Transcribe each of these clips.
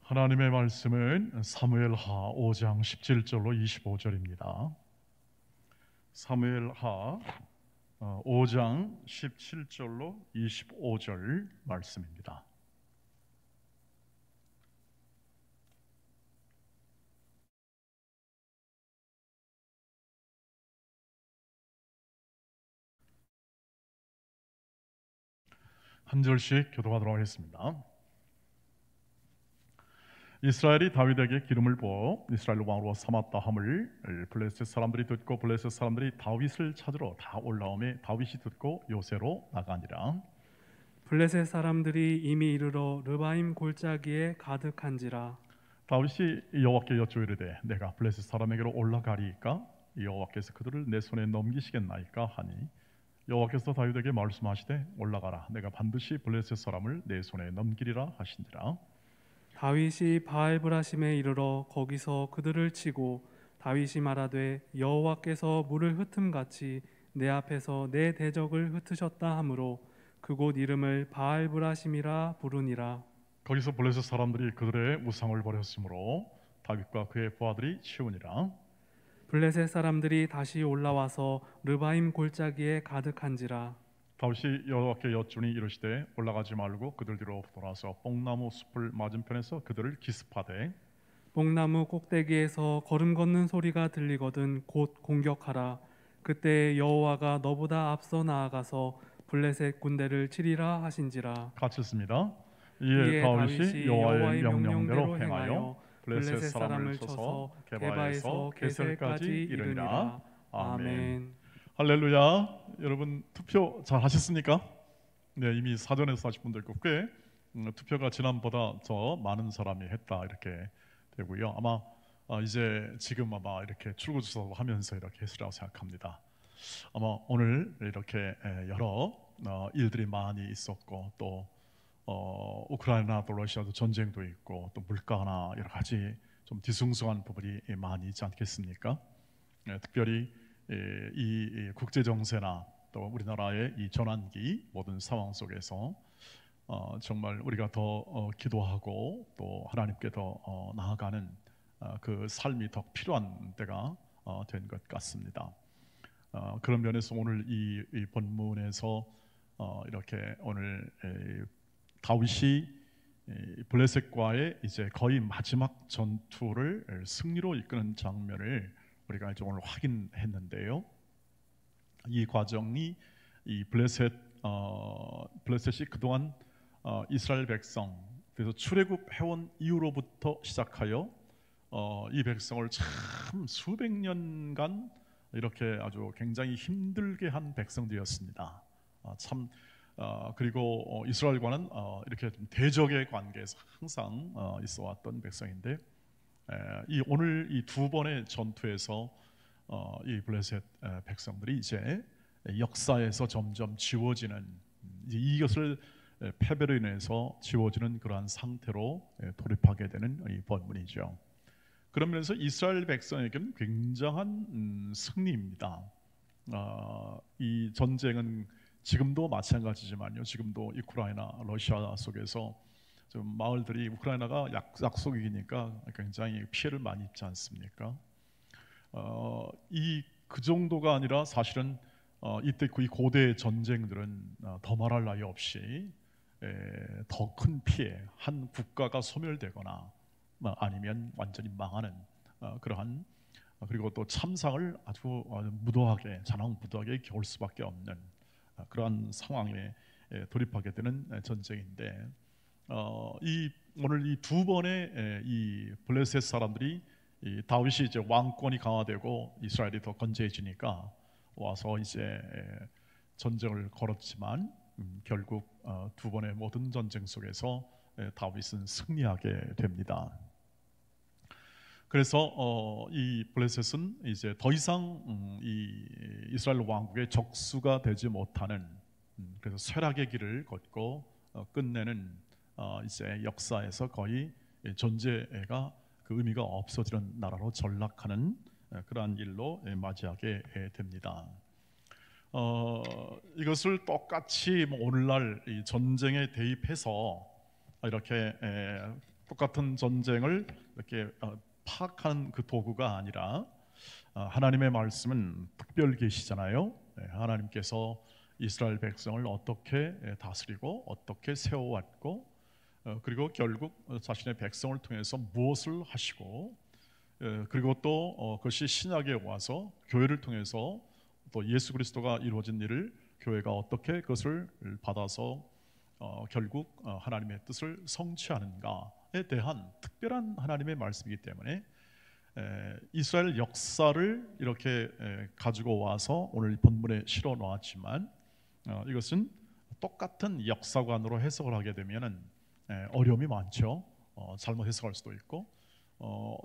하나님의 말씀은 사무엘하 5장 17절로 25절입니다. 사무엘하 5장 17절로 25절 말씀입니다. 한 절씩 교독하도록 하겠습니다. 이스라엘이 다윗에게 기름을 부어 이스라엘 왕으로 삼았다 함을 블레셋 사람들이 듣고 블레셋 사람들이 다윗을 찾으러 다 올라오매 다윗이 듣고 요새로 나가니라. 블레셋 사람들이 이미 이르러 르바임 골짜기에 가득한지라. 다윗이 여호와께 여쭈어 이르되 내가 블레셋 사람에게로 올라가리이까 여호와께서 그들을 내 손에 넘기시겠나이까 하니 여호와께서 다윗에게 말씀하시되 올라가라 내가 반드시 블레셋 사람을 내 손에 넘기리라 하신지라. 다윗이 바알브라심에 이르러 거기서 그들을 치고 다윗이 말하되 여호와께서 물을 흩음같이 내 앞에서 내 대적을 흩으셨다 하므로 그곳 이름을 바알브라심이라 부르니라. 거기서 블레셋 사람들이 그들의 우상을 버렸으므로 다윗과 그의 부하들이 치우니라. 블레셋 사람들이 다시 올라와서 르바임 골짜기에 가득한지라. 다윗이 여호와께 여쭈니 이르시되 올라가지 말고 그들 뒤로 돌아서 뽕나무 숲을 맞은편에서 그들을 기습하되 뽕나무 꼭대기에서 걸음 걷는 소리가 들리거든 곧 공격하라. 그때 여호와가 너보다 앞서 나아가서 블레셋 군대를 치리라 하신지라. 같이 씁니다. 이에 다윗이 여호와의 명령대로 행하여 블레셋 사람을 쳐서 게바에서 게셀까지 이르니라. 아멘. 할렐루야. 여러분 투표 잘 하셨습니까? 네, 이미 사전에서 하신 분도 있고 꽤 투표가 지난보다 더 많은 사람이 했다 이렇게 되고요. 아마 이제 지금 아마 이렇게 출구조사도 하면서 이렇게 했으라고 생각합니다. 아마 오늘 이렇게 여러 일들이 많이 있었고 또 우크라이나 또 러시아도 전쟁도 있고 또 물가나 여러 가지 좀 뒤숭숭한 부분이 많이 있지 않겠습니까? 특별히 이 국제 정세나 또 우리나라의 이 전환기 모든 상황 속에서 정말 우리가 더 기도하고 또 하나님께 더 나아가는 그 삶이 더 필요한 때가 된 것 같습니다. 그런 면에서 오늘 이 본문에서 이렇게 오늘 다윗이 블레셋과의 이제 거의 마지막 전투를 승리로 이끄는 장면을 우리가 이제 오늘 확인했는데요. 이 과정이 이 블레셋이 그동안 이스라엘 백성 그래서 출애굽 해온 이후로부터 시작하여 이 백성을 참 수백 년간 이렇게 아주 굉장히 힘들게 한 백성들이었습니다. 그리고 이스라엘과는 이렇게 좀 대적의 관계에서 항상 있어왔던 백성인데 오늘 이 두 번의 전투에서 이 블레셋 백성들이 이제 역사에서 점점 지워지는 이것을 패배로 인해서 지워지는 그러한 상태로 돌입하게 되는 이 본문이죠. 그러면서 이스라엘 백성에게는 굉장한 승리입니다. 이 전쟁은 지금도 마찬가지지만요. 지금도 우크라이나, 러시아 속에서 좀 마을들이 우크라이나가 약속이니까 굉장히 피해를 많이 입지 않습니까? 그 정도가 아니라 사실은 이때 그 고대 전쟁들은 더 말할 나위 없이 더 큰 피해, 한 국가가 소멸되거나 아니면 완전히 망하는 그러한 그리고 또 참상을 아주 무도하게 자랑무도하게 겨울 수밖에 없는 그러한 상황에 돌입하게 되는 전쟁인데 오늘 이 두 번의 이 블레셋 사람들이 이 다윗이 이제 왕권이 강화되고 이스라엘이 더 건재해지니까 와서 이제 전쟁을 걸었지만 결국 두 번의 모든 전쟁 속에서 다윗은 승리하게 됩니다. 그래서 이 블레셋은 이제 더 이상 이 이스라엘 왕국의 적수가 되지 못하는 그래서 쇠락의 길을 걷고 끝내는 이제 역사에서 거의 존재가 그 의미가 없어지는 나라로 전락하는 그러한 일로 맞이하게 됩니다. 이것을 똑같이 오늘날 이 전쟁에 대입해서 이렇게 똑같은 전쟁을 이렇게 파악하는 그 도구가 아니라 하나님의 말씀은 특별 계시잖아요. 하나님께서 이스라엘 백성을 어떻게 다스리고 어떻게 세워왔고 그리고 결국 자신의 백성을 통해서 무엇을 하시고 그리고 또 그것이 신약에 와서 교회를 통해서 또 예수 그리스도가 이루어진 일을 교회가 어떻게 그것을 받아서 결국 하나님의 뜻을 성취하는가에 대한 특별한 하나님의 말씀이기 때문에 이스라엘 역사를 이렇게 가지고 와서 오늘 본문에 실어 놓았지만 이것은 똑같은 역사관으로 해석을 하게 되면은 어려움이 많죠. 잘못 해석할 수도 있고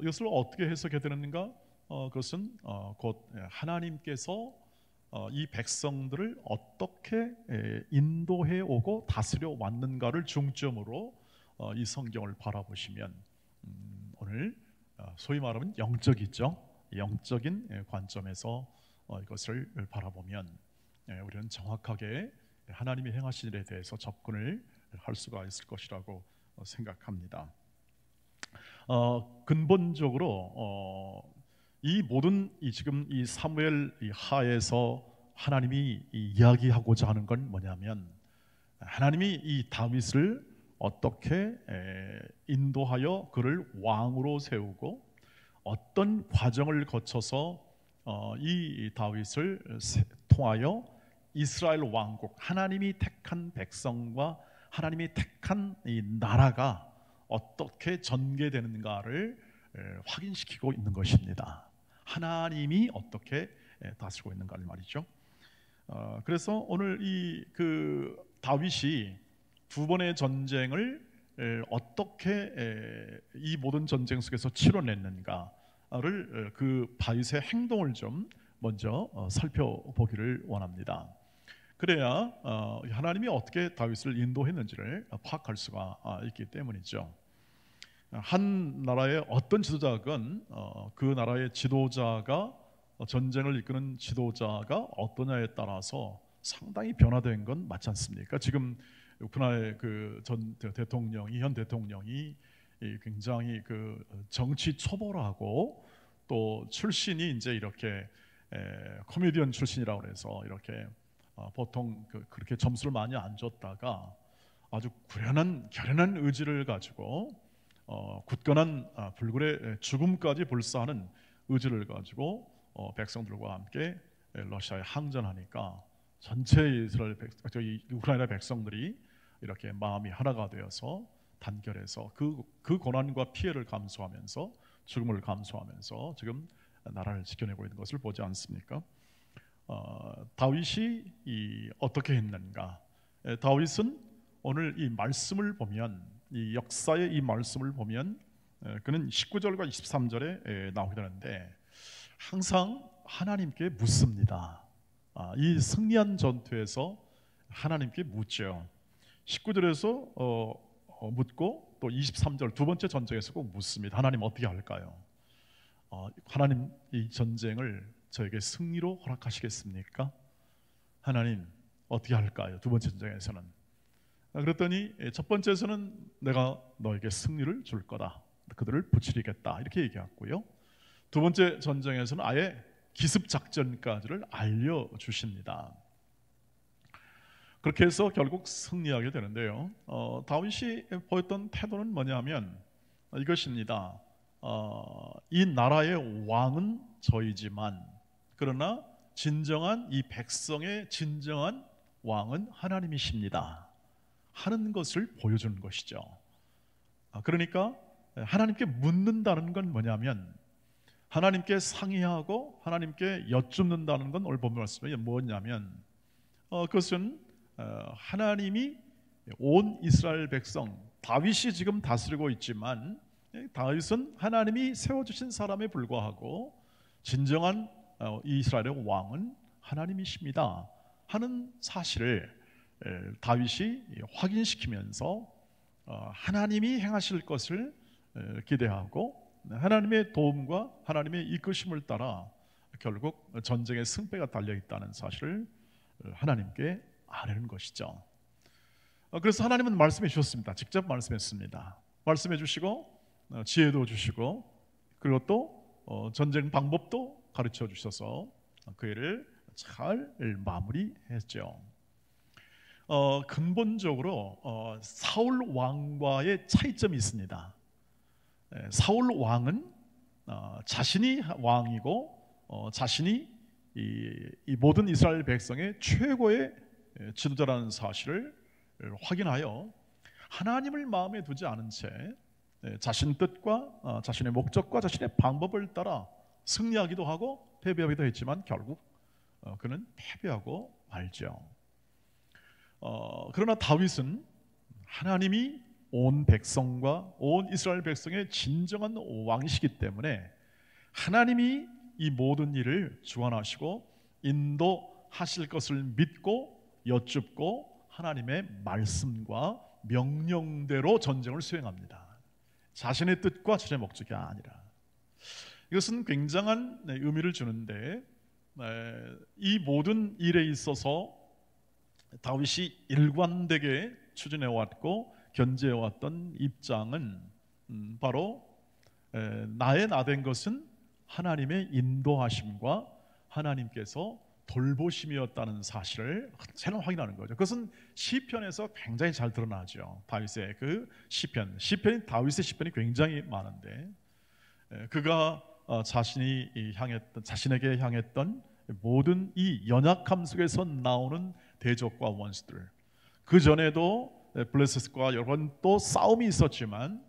이것을 어떻게 해석해야 되는가? 그것은 곧 하나님께서 이 백성들을 어떻게 인도해 오고 다스려 왔는가를 중점으로 이 성경을 바라보시면 오늘 소위 말하면 영적이죠. 영적인 관점에서 이것을 바라보면 우리는 정확하게 하나님이 행하신 일에 대해서 접근을 할 수가 있을 것이라고 생각합니다. 근본적으로 이 모든 지금 이 사무엘 하에서 하나님이 이야기하고자 하는 건 뭐냐면 하나님이 이 다윗을 어떻게 인도하여 그를 왕으로 세우고 어떤 과정을 거쳐서 이 다윗을 통하여 이스라엘 왕국, 하나님이 택한 백성과 하나님이 택한 이 나라가 어떻게 전개되는가를 확인시키고 있는 것입니다. 하나님이 어떻게 다스리고 있는가를 말이죠. 그래서 오늘 그 다윗이 두 번의 전쟁을 어떻게 이 모든 전쟁 속에서 치러냈는가를 그 다윗의 행동을 좀 먼저 살펴보기를 원합니다. 그래야 하나님이 어떻게 다윗을 인도했는지를 파악할 수가 있기 때문이죠. 한 나라의 어떤 지도자건 그 나라의 지도자가 전쟁을 이끄는 지도자가 어떠냐에 따라서 상당히 변화된 건 맞지 않습니까? 지금 우크라이나의 그 전 대통령이 현 대통령이 굉장히 그 정치 초보라고 또 출신이 이제 이렇게 코미디언 출신이라고 해서 이렇게 보통 그렇게 점수를 많이 안 줬다가 아주 결연한 의지를 가지고 굳건한 불굴의 죽음까지 불사하는 의지를 가지고 백성들과 함께 러시아에 항전하니까 전체 이스라엘 우크라이나 백성들이 이렇게 마음이 하나가 되어서 단결해서 그 고난과 피해를 감수하면서 죽음을 감수하면서 지금 나라를 지켜내고 있는 것을 보지 않습니까? 다윗이 어떻게 했는가? 다윗은 오늘 이 말씀을 보면 이 역사의 이 말씀을 보면 그는 19절과 23절에 나오게 되는데 항상 하나님께 묻습니다. 이 승리한 전투에서 하나님께 묻죠. 19절에서 묻고 또 23절 두 번째 전쟁에서 꼭 묻습니다. 하나님 어떻게 할까요? 하나님 이 전쟁을 저에게 승리로 허락하시겠습니까? 하나님 어떻게 할까요? 두 번째 전쟁에서는 그랬더니 첫 번째에서는 내가 너에게 승리를 줄 거다. 그들을 부추리겠다. 이렇게 얘기했고요. 두 번째 전쟁에서는 아예 기습 작전까지를 알려주십니다. 그렇게 해서 결국 승리하게 되는데요. 다윗이 보였던 태도는 뭐냐면 이것입니다. 이 나라의 왕은 저이지만 그러나 진정한 이 백성의 진정한 왕은 하나님이십니다 하는 것을 보여주는 것이죠. 그러니까 하나님께 묻는다는 건 뭐냐면 하나님께 상의하고 하나님께 여쭙는다는 건 오늘 본문 말씀에 뭐냐면 그것은 하나님이 온 이스라엘 백성 다윗이 지금 다스리고 있지만 다윗은 하나님이 세워주신 사람에 불과하고 진정한 이스라엘의 왕은 하나님이십니다 하는 사실을 다윗이 확인시키면서 하나님이 행하실 것을 기대하고 하나님의 도움과 하나님의 이끄심을 따라 결국 전쟁의 승패가 달려있다는 사실을 하나님께 아뢰는 것이죠. 그래서 하나님은 말씀해 주셨습니다. 직접 말씀했습니다. 말씀해 주시고 지혜도 주시고 그리고 또 전쟁 방법도 가르쳐 주셔서 그 일을 잘 마무리했죠. 근본적으로 사울 왕과의 차이점이 있습니다. 사울 왕은 자신이 왕이고 자신이 이 모든 이스라엘 백성의 최고의 지도자라는 사실을 확인하여 하나님을 마음에 두지 않은 채 자신 뜻과 자신의 목적과 자신의 방법을 따라 승리하기도 하고 패배하기도 했지만 결국 그는 패배하고 말죠. 그러나 다윗은 하나님이 온 백성과 온 이스라엘 백성의 진정한 왕이시기 때문에 하나님이 이 모든 일을 주관하시고 인도하실 것을 믿고 여쭙고 하나님의 말씀과 명령대로 전쟁을 수행합니다. 자신의 뜻과 자신의 목적이 아니라. 이것은 굉장한 의미를 주는데 이 모든 일에 있어서 다윗이 일관되게 추진해왔고 견제해왔던 입장은 바로 나의 나된 것은 하나님의 인도하심과 하나님께서 돌보심이었다는 사실을 새로 확인하는 거죠. 그것은 시편에서 굉장히 잘 드러나죠. 다윗의 그 시편이 다윗의 시편이 굉장히 많은데 그가 자신에게 향했던 모든 이 연약함 속에서 나오는 대적과 원수들, 그 전에도 블레셋과 여러 번 또 싸움이 있었지만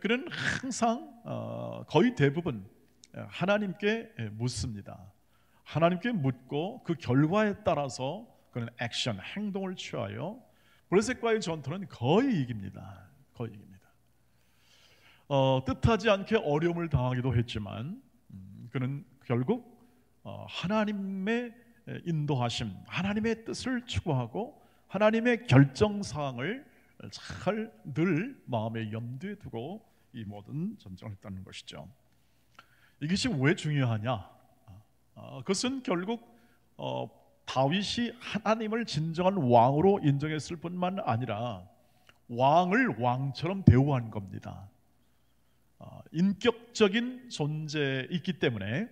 그는 항상 거의 대부분 하나님께 묻습니다. 하나님께 묻고 그 결과에 따라서 그는 행동을 취하여 블레셋과의 전투는 거의 이깁니다. 거의 이깁니다. 뜻하지 않게 어려움을 당하기도 했지만 그는 결국 하나님의 인도하심, 하나님의 뜻을 추구하고 하나님의 결정사항을 잘 늘 마음의 염두에 두고 이 모든 전쟁을 했다는 것이죠. 이것이 왜 중요하냐? 그것은 결국 다윗이 하나님을 진정한 왕으로 인정했을 뿐만 아니라 왕을 왕처럼 대우한 겁니다. 인격적인 존재이기 때문에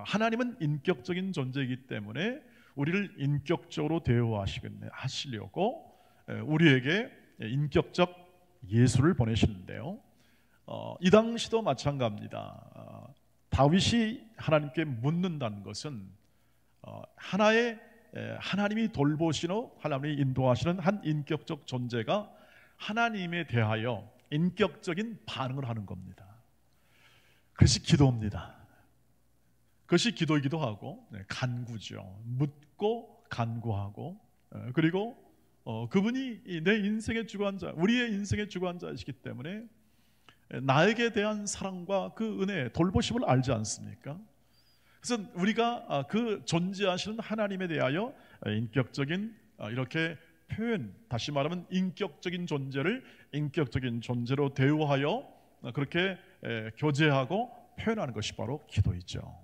하나님은 인격적인 존재이기 때문에 우리를 인격적으로 대우하시려고 우리에게 인격적 예수를 보내시는데요. 이 당시도 마찬가지입니다. 다윗이 하나님께 묻는다는 것은 하나님이 돌보시고 하나님이 인도하시는 한 인격적 존재가 하나님에 대하여 인격적인 반응을 하는 겁니다. 그것이 기도입니다. 그것이 기도이기도 하고 간구죠. 묻고 간구하고 그리고 그분이 내 인생의 주관자, 우리의 인생의 주관자이시기 때문에 나에게 대한 사랑과 그 은혜, 돌보심을 알지 않습니까? 그래서 우리가 그 존재하시는 하나님에 대하여 인격적인 이렇게 표현, 다시 말하면 인격적인 존재를 인격적인 존재로 대우하여 그렇게 교제하고 표현하는 것이 바로 기도이죠.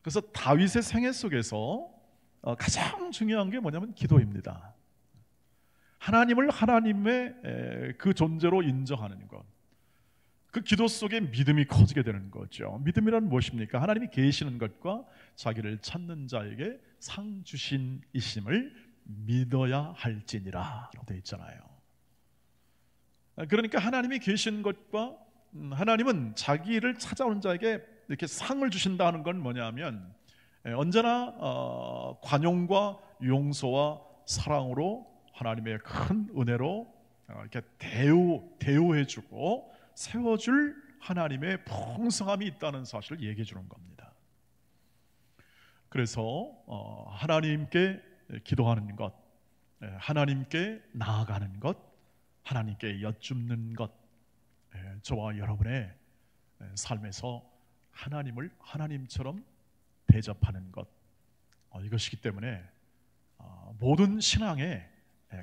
그래서 다윗의 생애 속에서 가장 중요한 게 뭐냐면 기도입니다. 하나님을 하나님의 그 존재로 인정하는 것. 그 기도 속에 믿음이 커지게 되는 거죠. 믿음이란 무엇입니까? 하나님이 계시는 것과 자기를 찾는 자에게 상 주신 이심을 믿어야 할지니라 라고 되어 있잖아요. 그러니까 하나님이 계신 것과 하나님은 자기를 찾아오는 자에게 이렇게 상을 주신다는 건 뭐냐면 언제나 관용과 용서와 사랑으로 하나님의 큰 은혜로 이렇게 대우해주고 세워줄 하나님의 풍성함이 있다는 사실을 얘기해 주는 겁니다. 그래서 하나님께 기도하는 것, 하나님께 나아가는 것, 하나님께 여쭙는 것, 저와 여러분의 삶에서 하나님을 하나님처럼 대접하는 것, 이것이기 때문에 모든 신앙의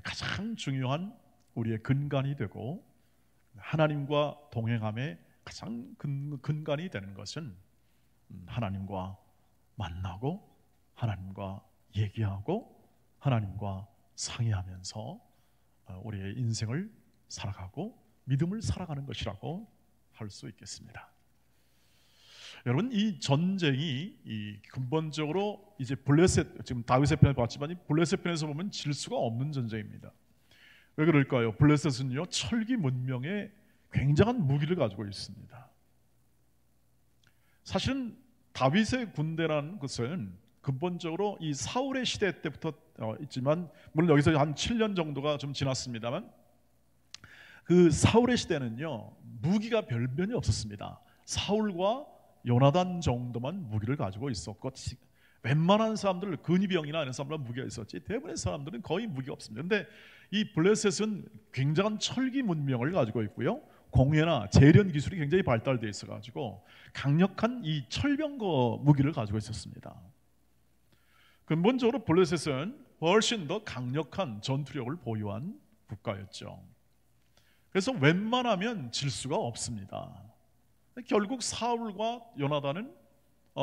가장 중요한 우리의 근간이 되고 하나님과 동행함의 가장 근간이 되는 것은 하나님과 만나고 하나님과 얘기하고 하나님과 상의하면서 우리의 인생을 살아가고 믿음을 살아가는 것이라고 할 수 있겠습니다. 여러분, 이 전쟁이 근본적으로 이제 블레셋, 지금 다윗의 편을 봤지만 블레셋 편에서 보면 질 수가 없는 전쟁입니다. 왜 그럴까요? 블레셋은요, 철기 문명의 굉장한 무기를 가지고 있습니다. 사실은 다윗의 군대라는 것은 근본적으로 이 사울의 시대 때부터 있지만, 물론 여기서 한 7년 정도가 좀 지났습니다만, 그 사울의 시대는요, 무기가 별변이 없었습니다. 사울과 요나단 정도만 무기를 가지고 있었고, 웬만한 사람들, 근위병이나 이런 사람들은 무기가 있었지 대부분의 사람들은 거의 무기가 없습니다. 그런데 이 블레셋은 굉장한 철기 문명을 가지고 있고요, 공예나 재련 기술이 굉장히 발달되어 있어가지고 강력한 이 철병거 무기를 가지고 있었습니다. 근본적으로 블레셋은 훨씬 더 강력한 전투력을 보유한 국가였죠. 그래서 웬만하면 질 수가 없습니다. 결국 사울과 요나단은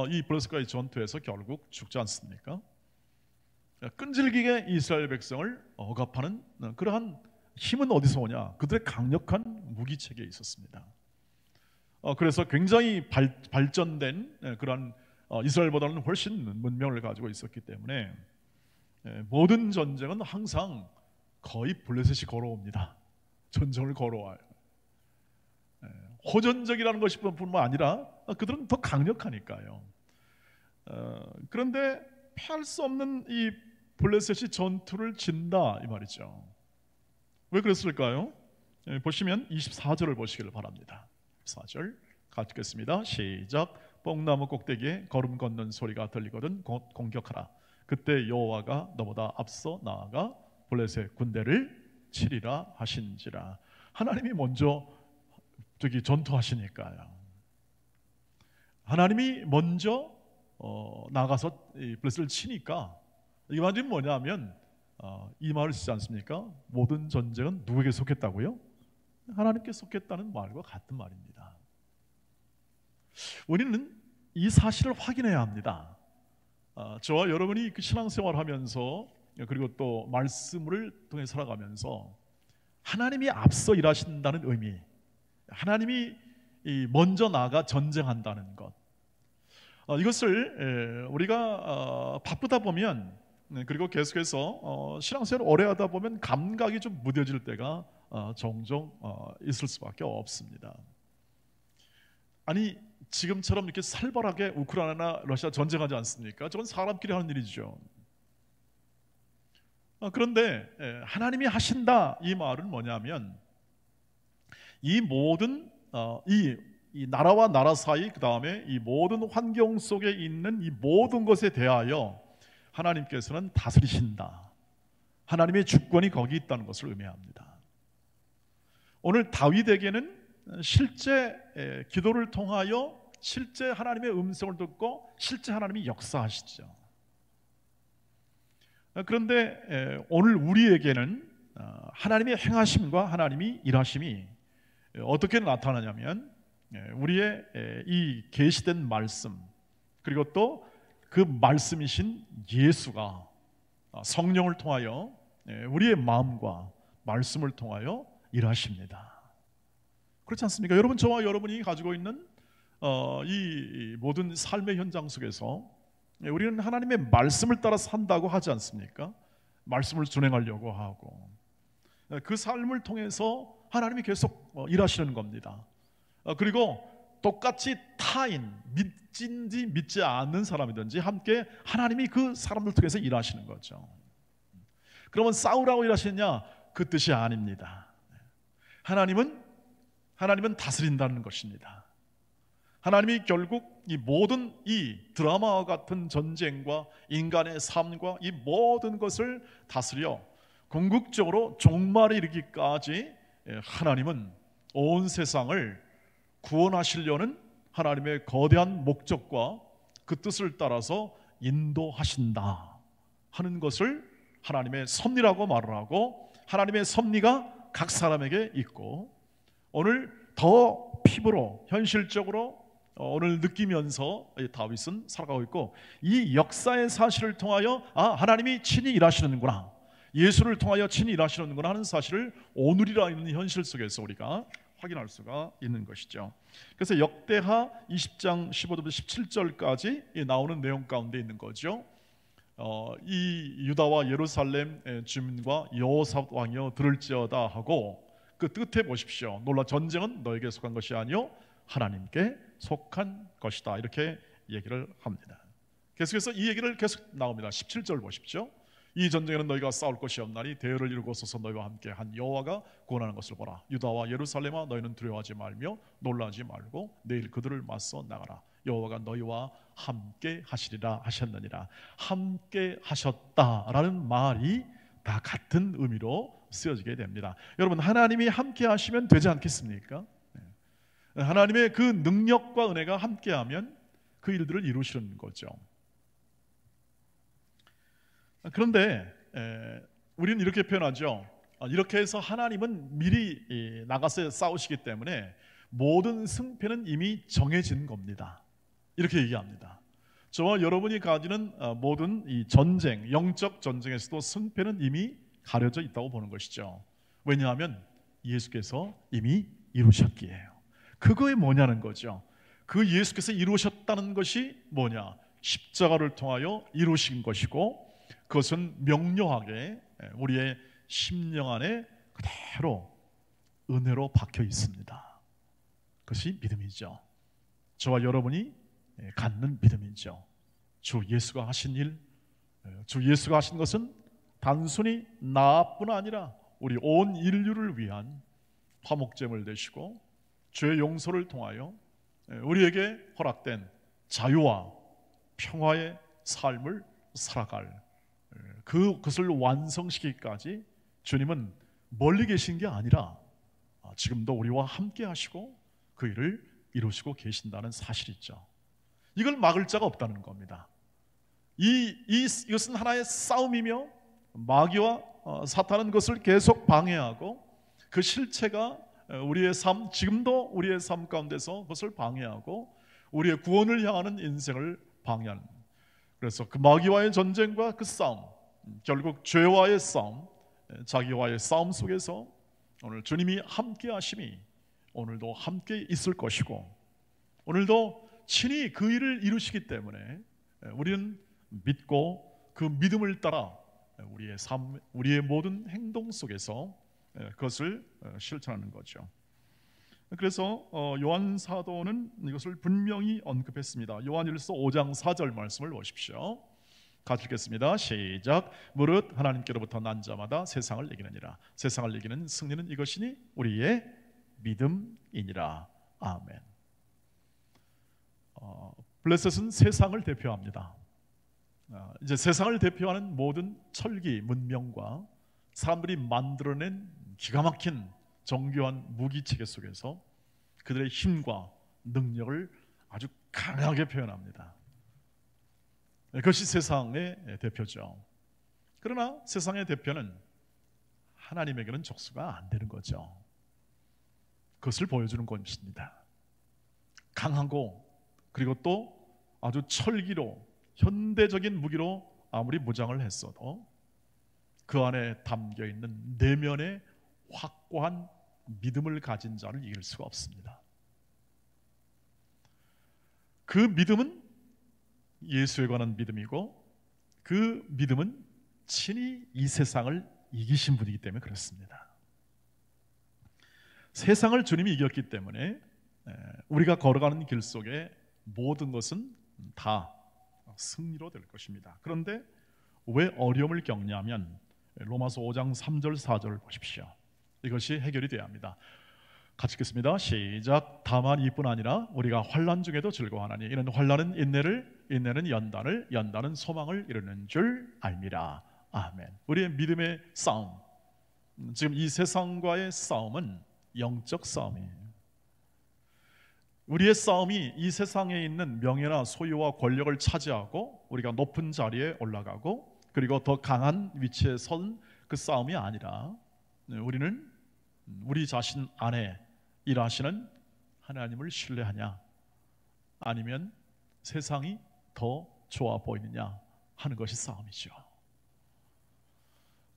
이 블레셋과의 전투에서 결국 죽지 않습니까? 끈질기게 이스라엘 백성을 억압하는 그러한 힘은 어디서 오냐? 그들의 강력한 무기체계에 있었습니다. 그래서 굉장히 발전된 그러한 이스라엘보다는 훨씬 문명을 가지고 있었기 때문에 모든 전쟁은 항상 거의 블레셋이 걸어옵니다. 전쟁을 걸어와요. 호전적이라는 것이 뿐만 아니라 그들은 더 강력하니까요. 그런데 피할 수 없는 이 블레셋이 전투를 진다 이 말이죠. 왜 그랬을까요? 보시면 24절을 보시기를 바랍니다. 24절 같이 읽겠습니다. 시작. 뽕나무 꼭대기에 걸음 걷는 소리가 들리거든 곧 공격하라. 그때 여호와가 너보다 앞서 나아가 블레셋 군대를 치리라 하신지라. 하나님이 먼저 전투하시니까요. 하나님이 먼저 나가서 블레셋을 치니까 이 말이 뭐냐면 이 말을 쓰지 않습니까? 모든 전쟁은 누구에게 속했다고요? 하나님께 속했다는 말과 같은 말입니다. 우리는 이 사실을 확인해야 합니다. 저와 여러분이 그 신앙생활하면서 그리고 또 말씀을 통해 살아가면서 하나님이 앞서 일하신다는 의미, 하나님이 먼저 나가 전쟁한다는 것, 이것을 우리가 바쁘다 보면 그리고 계속해서 신앙생활을 오래 하다 보면 감각이 좀 무뎌질 때가 종종 있을 수밖에 없습니다. 아니 지금처럼 이렇게 살벌하게 우크라이나 러시아 전쟁하지 않습니까? 저건 사람끼리 하는 일이죠. 그런데 하나님이 하신다 이 말은 뭐냐면 이 모든 이 나라와 나라 사이, 그 다음에 이 모든 환경 속에 있는 이 모든 것에 대하여 하나님께서는 다스리신다. 하나님의 주권이 거기 있다는 것을 의미합니다. 오늘 다윗에게는 실제 기도를 통하여 실제 하나님의 음성을 듣고 실제 하나님이 역사하시죠. 그런데 오늘 우리에게는 하나님의 행하심과 하나님이 일하심이 어떻게 나타나냐면 우리의 이 계시된 말씀, 그리고 또 그 말씀이신 예수가 성령을 통하여 우리의 마음과 말씀을 통하여 일하십니다. 그렇지 않습니까? 여러분, 저와 여러분이 가지고 있는 이 모든 삶의 현장 속에서 우리는 하나님의 말씀을 따라 산다고 하지 않습니까? 말씀을 준행하려고 하고 그 삶을 통해서 하나님이 계속 일하시는 겁니다. 그리고 똑같이 타인, 믿든지 믿지 않는 사람이든지 함께 하나님이 그 사람들 통해서 일하시는 거죠. 그러면 싸우라고 일하시느냐? 그 뜻이 아닙니다. 하나님은 다스린다는 것입니다. 하나님이 결국 이 모든 이 드라마와 같은 전쟁과 인간의 삶과 이 모든 것을 다스려 궁극적으로 종말에 이르기까지 하나님은 온 세상을 구원하시려는 하나님의 거대한 목적과 그 뜻을 따라서 인도하신다 하는 것을 하나님의 섭리라고 말을 하고, 하나님의 섭리가 각 사람에게 있고, 오늘 더 피부로 현실적으로 오늘 느끼면서 다윗은 살아가고 있고, 이 역사의 사실을 통하여 하나님이 친히 일하시는구나, 예수를 통하여 친히 일하시는구나 하는 사실을 오늘이라 있는 현실 속에서 우리가 확인할 수가 있는 것이죠. 그래서 역대하 20장 15절부터 17절까지 나오는 내용 가운데 있는 거죠. 이 유다와 예루살렘 주민과 여호사밧 왕이여 들을지어다 하고 그 끝에 보십시오. 놀라 전쟁은 너에게 속한 것이 아니요 하나님께 속한 것이다, 이렇게 얘기를 합니다. 계속해서 이 얘기를 계속 나옵니다. 17절 보십시오. 이 전쟁에는 너희가 싸울 것이 없나니 대열을 이루고 서서 너희와 함께 한 여호와가 구원하는 것을 보라. 유다와 예루살렘아 너희는 두려워하지 말며 놀라지 말고 내일 그들을 맞서 나가라. 여호와가 너희와 함께 하시리라 하셨느니라. 함께 하셨다라는 말이 다 같은 의미로 쓰여지게 됩니다. 여러분, 하나님이 함께 하시면 되지 않겠습니까? 하나님의 그 능력과 은혜가 함께하면 그 일들을 이루시는 거죠. 그런데 우리는 이렇게 표현하죠. 이렇게 해서 하나님은 미리 나가서 싸우시기 때문에 모든 승패는 이미 정해진 겁니다, 이렇게 얘기합니다. 저와 여러분이 가지는 모든 이 전쟁, 영적 전쟁에서도 승패는 이미 가려져 있다고 보는 것이죠. 왜냐하면 예수께서 이미 이루셨기에요. 그거에 뭐냐는 거죠. 그 예수께서 이루셨다는 것이 뭐냐? 십자가를 통하여 이루신 것이고, 그것은 명료하게 우리의 심령 안에 그대로 은혜로 박혀 있습니다. 그것이 믿음이죠. 저와 여러분이 갖는 믿음이죠. 주 예수가 하신 일, 주 예수가 하신 것은 단순히 나뿐 아니라 우리 온 인류를 위한 화목제물 되시고 죄의 용서를 통하여 우리에게 허락된 자유와 평화의 삶을 살아갈 그것을 완성시키기까지 주님은 멀리 계신 게 아니라 지금도 우리와 함께 하시고 그 일을 이루시고 계신다는 사실이죠. 이걸 막을 자가 없다는 겁니다. 이것은 하나의 싸움이며 마귀와 사탄은 그것을 계속 방해하고 그 실체가 우리의 삶, 지금도 우리의 삶 가운데서 그것을 방해하고 우리의 구원을 향하는 인생을 방해하는, 그래서 그 마귀와의 전쟁과 그 싸움, 결국 죄와의 싸움, 자기와의 싸움 속에서 오늘 주님이 함께 하심이 오늘도 함께 있을 것이고 오늘도 친히 그 일을 이루시기 때문에 우리는 믿고 그 믿음을 따라 우리의 삶, 우리의 모든 행동 속에서 그것을 실천하는 거죠. 그래서 요한 사도는 이것을 분명히 언급했습니다. 요한일서 5장 4절 말씀을 보십시오. 같이 읽겠습니다. 시작. 무릇 하나님께로부터 난 자마다 세상을 이기느니라. 세상을 이기는 승리는 이것이니 우리의 믿음이니라. 아멘. 블레셋은 세상을 대표합니다. 이제 세상을 대표하는 모든 철기, 문명과 사람들이 만들어낸 기가 막힌 정교한 무기 체계 속에서 그들의 힘과 능력을 아주 강하게 표현합니다. 그것이 세상의 대표죠. 그러나 세상의 대표는 하나님에게는 족수가 안 되는 거죠. 그것을 보여주는 것입니다. 강하고 그리고 또 아주 철기로 현대적인 무기로 아무리 무장을 했어도 그 안에 담겨있는 내면의 확고한 믿음을 가진 자를 이길 수가 없습니다. 그 믿음은 예수에 관한 믿음이고 그 믿음은 친히 이 세상을 이기신 분이기 때문에 그렇습니다. 세상을 주님이 이겼기 때문에 우리가 걸어가는 길 속에 모든 것은 다 승리로 될 것입니다. 그런데 왜 어려움을 겪냐면 로마서 5장 3절 4절을 보십시오. 이것이 해결이 되어야 합니다. 같이 읽겠습니다. 시작. 다만 이뿐 아니라 우리가 환난 중에도 즐거워하나니 이는 환난은 인내를, 인내는 연단을, 연단은 소망을 이루는 줄 알미라. 아멘. 우리의 믿음의 싸움, 지금 이 세상과의 싸움은 영적 싸움이에요. 우리의 싸움이 이 세상에 있는 명예나 소유와 권력을 차지하고 우리가 높은 자리에 올라가고 그리고 더 강한 위치에 선 그 싸움이 아니라 우리는 우리 자신 안에 일하시는 하나님을 신뢰하냐 아니면 세상이 더 좋아 보이느냐 하는 것이 싸움이죠.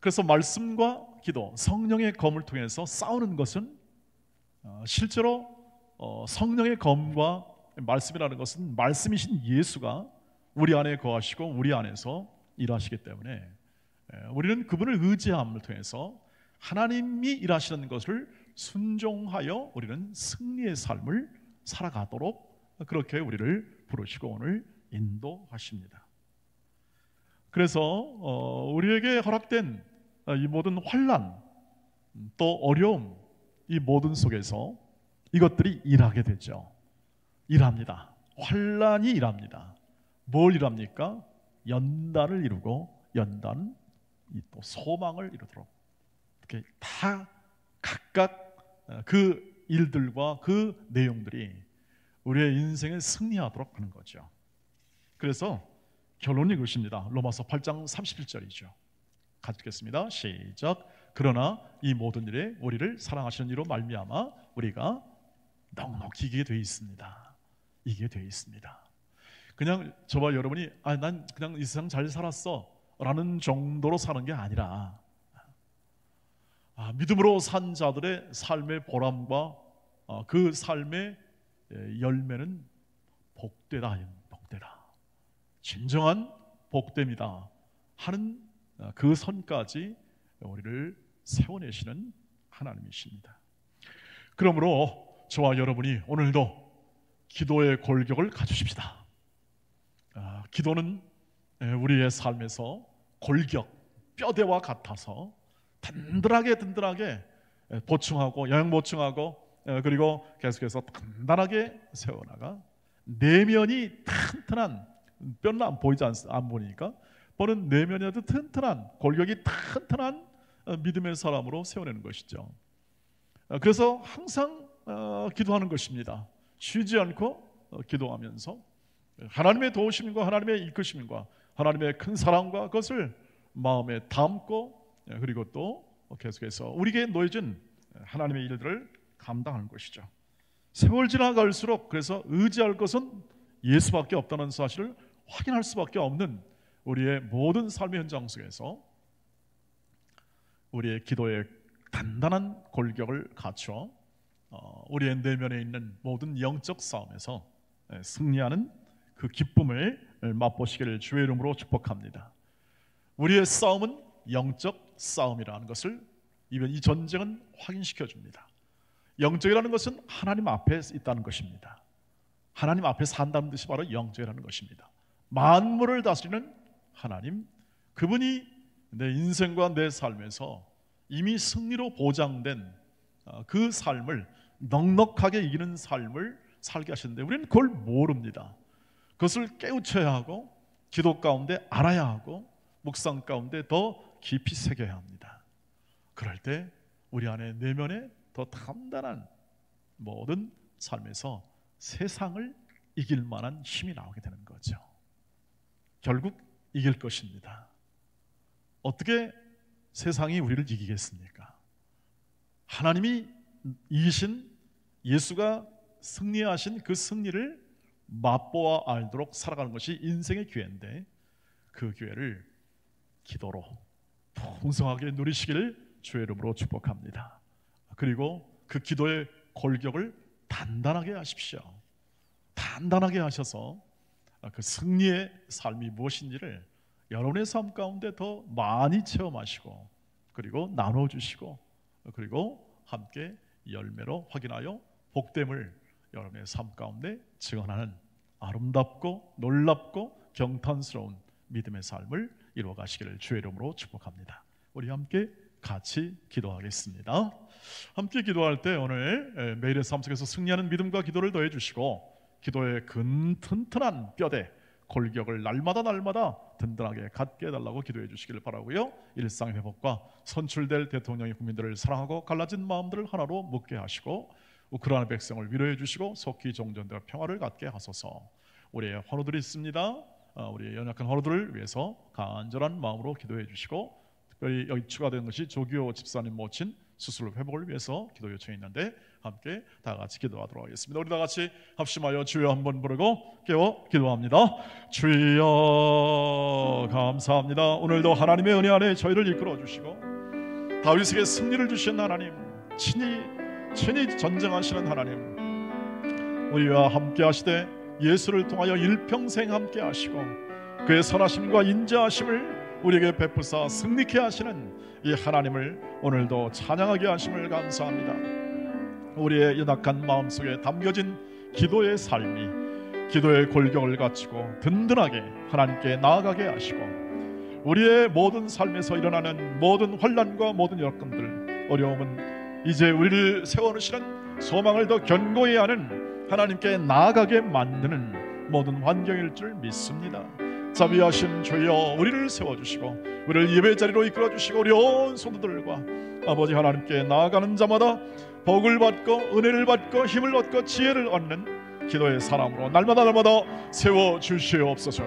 그래서 말씀과 기도, 성령의 검을 통해서 싸우는 것은 실제로 성령의 검과 말씀이라는 것은 말씀이신 예수가 우리 안에 거하시고 우리 안에서 일하시기 때문에 우리는 그분을 의지함을 통해서 하나님이 일하시는 것을 순종하여 우리는 승리의 삶을 살아가도록 그렇게 우리를 부르시고 오늘 인도하십니다. 그래서 우리에게 허락된 이 모든 환난 또 어려움, 이 모든 속에서 이것들이 일하게 되죠. 일합니다. 환난이 일합니다. 뭘 일합니까? 연단을 이루고 연단, 또 소망을 이루도록 이렇게 다 각각 그 일들과 그 내용들이 우리의 인생을 승리하도록 하는 거죠. 그래서 결론이 그것입니다. 로마서 8장 31절이죠. 같이 읽겠습니다. 시작. 그러나 이 모든 일에 우리를 사랑하시는 이로 말미암아 우리가 넉넉히 이기게 되어 있습니다. 이기게 되어 있습니다. 그냥 저와 여러분이 난 그냥 이 세상 잘 살았어 라는 정도로 사는 게 아니라 믿음으로 산 자들의 삶의 보람과 그 삶의 열매는 복되다. 복되다. 진정한 복됨이다 하는 그 선까지 우리를 세워내시는 하나님이십니다. 그러므로 저와 여러분이 오늘도 기도의 골격을 가지십시다. 기도는 우리의 삶에서 골격, 뼈대와 같아서 든든하게 보충하고 영양 보충하고 그리고 계속해서 단단하게 세워나가 내면이 튼튼한 뼈는 안 보이지 안 보니까 보는 내면에도 튼튼한 골격이 튼튼한 믿음의 사람으로 세워내는 것이죠. 그래서 항상 기도하는 것입니다. 쉬지 않고 기도하면서 하나님의 도우심과 하나님의 이끄심과 하나님의 큰 사랑과 그것을 마음에 담고 그리고 또 계속해서 우리에게 놓여진 하나님의 일들을 감당하는 것이죠. 세월 지나갈수록 그래서 의지할 것은 예수밖에 없다는 사실을 확인할 수밖에 없는 우리의 모든 삶의 현장 속에서 우리의 기도의 단단한 골격을 갖춰 우리의 내면에 있는 모든 영적 싸움에서 승리하는 그 기쁨을 맛보시기를 주의 이름으로 축복합니다. 우리의 싸움은 영적 싸움이라는 것을 이 전쟁은 확인시켜 줍니다. 영적이라는 것은 하나님 앞에 있다는 것입니다. 하나님 앞에 산다는 뜻이 바로 영적이라는 것입니다. 만물을 다스리는 하나님, 그분이 내 인생과 내 삶에서 이미 승리로 보장된 그 삶을 넉넉하게 이기는 삶을 살게 하시는데 우리는 그걸 모릅니다. 그것을 깨우쳐야 하고 기도 가운데 알아야 하고 묵상 가운데 더 깊이 새겨야 합니다. 그럴 때 우리 안에 내면에 더 단단한 모든 삶에서 세상을 이길 만한 힘이 나오게 되는 거죠. 결국 이길 것입니다. 어떻게 세상이 우리를 이기겠습니까? 하나님이 이기신 예수가 승리하신 그 승리를 맛보아 알도록 살아가는 것이 인생의 기회인데 그 기회를 기도로 풍성하게 누리시기를 주의 이름으로 축복합니다. 그리고 그 기도의 골격을 단단하게 하십시오. 단단하게 하셔서 그 승리의 삶이 무엇인지를 여러분의 삶 가운데 더 많이 체험하시고 그리고 나눠주시고 그리고 함께 열매로 확인하여 복됨을 여러분의 삶 가운데 증언하는 아름답고 놀랍고 경탄스러운 믿음의 삶을 이루어가시기를 주의 이름으로 축복합니다. 우리 함께 같이 기도하겠습니다. 함께 기도할 때 오늘 매일의 삶 속에서 승리하는 믿음과 기도를 더해 주시고 기도의 튼튼한 뼈대 골격을 날마다 든든하게 갖게 해달라고 기도해 주시기를 바라고요. 일상의 회복과 선출될 대통령이 국민들을 사랑하고 갈라진 마음들을 하나로 묶게 하시고 우크라이나 백성을 위로해 주시고 속히 종전되어 평화를 갖게 하소서. 우리의 환우들이 있습니다. 우리의 연약한 환우들을 위해서 간절한 마음으로 기도해 주시고 특별히 여기 추가된 것이 조규호 집사님 모친 수술 회복을 위해서 기도 요청이 있는데 함께 다 같이 기도하도록 하겠습니다. 우리 다 같이 합심하여 주여 한번 부르고 깨워 기도합니다. 주여 감사합니다. 오늘도 하나님의 은혜 안에 저희를 이끌어 주시고 다윗에게 승리를 주신 하나님, 친히 전쟁하시는 하나님, 우리와 함께 하시되 예수를 통하여 일평생 함께 하시고 그의 선하심과 인자하심을 우리에게 베푸사 승리케 하시는 이 하나님을 오늘도 찬양하게 하심을 감사합니다. 우리의 연약한 마음속에 담겨진 기도의 삶이 기도의 골격을 갖추고 든든하게 하나님께 나아가게 하시고 우리의 모든 삶에서 일어나는 모든 환난과 모든 여건들, 어려움은 이제 우리를 세워놓으시는 소망을 더 견고히 하는 하나님께 나아가게 만드는 모든 환경일 줄 믿습니다. 자비하신 주여 우리를 세워주시고 우리를 예배 자리로 이끌어주시고 우리 온 성도들과 아버지 하나님께 나아가는 자마다 복을 받고 은혜를 받고 힘을 얻고 지혜를 얻는 기도의 사람으로 날마다 세워주시옵소서.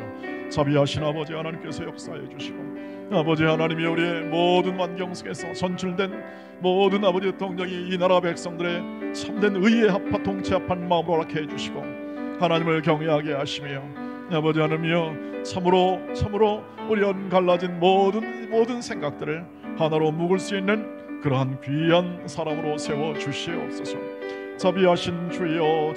자비하신 아버지 하나님께서 역사해 주시고 아버지 하나님이 우리의 모든 환경 속에서 선출된 모든 아버지 대통령이 이 나라 백성들의 참된 의에 합하 통치합한 마음으로 허락해 주시고 하나님을 경외하게 하시며 아버지 하나님이여 참으로 우리 연 갈라진 모든 생각들을 하나로 묶을 수 있는 그러한 귀한 사람으로 세워주시옵소서. 자비하신 주여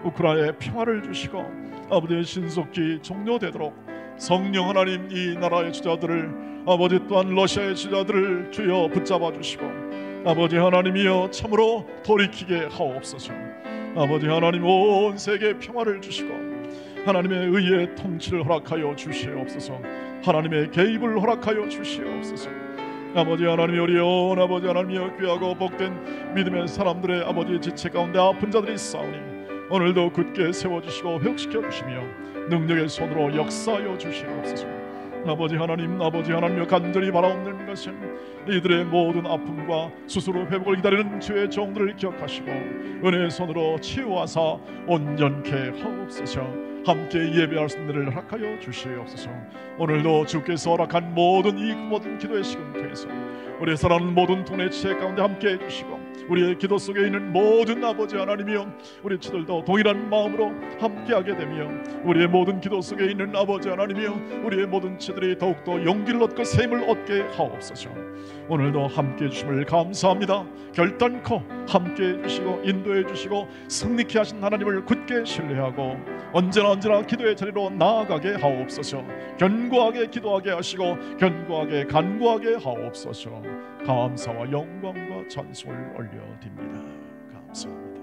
우크라이나에 평화를 주시고 아버지의 신속히 종료되도록 성령 하나님 이 나라의 주자들을 아버지 또한 러시아의 주자들을 주여 붙잡아 주시고 아버지 하나님이여 참으로 돌이키게 하옵소서. 아버지 하나님 온 세계에 평화를 주시고 하나님의 의의 통치를 허락하여 주시옵소서. 하나님의 개입을 허락하여 주시옵소서. 아버지 하나님 우리 온 아버지 하나님이여 귀하고 복된 믿음의 사람들의 아버지 지체 가운데 아픈 자들이 있사오니 오늘도 굳게 세워주시고 회복시켜 주시며 능력의 손으로 역사하여 주시옵소서. 아버지 하나님이여 간절히 바라옵는 것은 이들의 모든 아픔과 스스로 회복을 기다리는 주의 종들을 기억하시고 은혜의 손으로 치유하사 온전케 하옵소서. 함께 예배할 수 있는 일을 허락하여 주시옵소서. 오늘도 주께서 허락한 모든 기도의 시간 통해서 우리의 사랑하는 모든 동네 지체 가운데 함께 해주시고 우리의 기도 속에 있는 모든 아버지 하나님이여 우리 지들도 동일한 마음으로 함께하게 되며 우리의 모든 기도 속에 있는 아버지 하나님이여 우리의 모든 지들이 더욱더 용기를 얻고 샘을 얻게 하옵소서. 오늘도 함께해 주심을 감사합니다. 결단코 함께해 주시고 인도해 주시고 승리케 하신 하나님을 굳게 신뢰하고 언제나 기도의 자리로 나아가게 하옵소서. 견고하게 기도하게 하시고 견고하게 간구하게 하옵소서. 감사와 영광과 찬송을 올려드립니다. 감사합니다.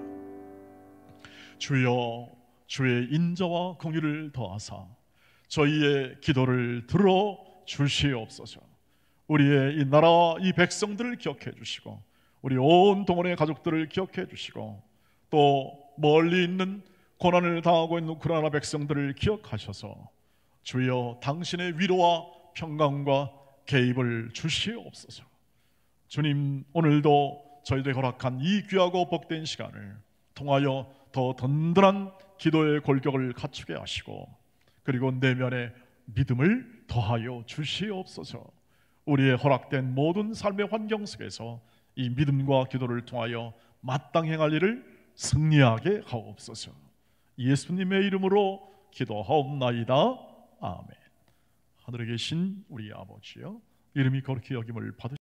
주여 주의 인자와 공의를 더하사 저희의 기도를 들어 주시옵소서. 우리의 이 나라 이 백성들을 기억해 주시고 우리 온 동원의 가족들을 기억해 주시고 또 멀리 있는 고난을 당하고 있는 우크라이나 백성들을 기억하셔서 주여 당신의 위로와 평강과 개입을 주시옵소서. 주님 오늘도 저희들에게 허락한 이 귀하고 복된 시간을 통하여 더 든든한 기도의 골격을 갖추게 하시고 그리고 내면의 믿음을 더하여 주시옵소서. 우리의 허락된 모든 삶의 환경 속에서 이 믿음과 기도를 통하여 마땅히 행할 일을 승리하게 하옵소서. 예수님의 이름으로 기도하옵나이다. 아멘. 하늘에 계신 우리 아버지여 이름이 거룩히 여김을 받으시옵소서.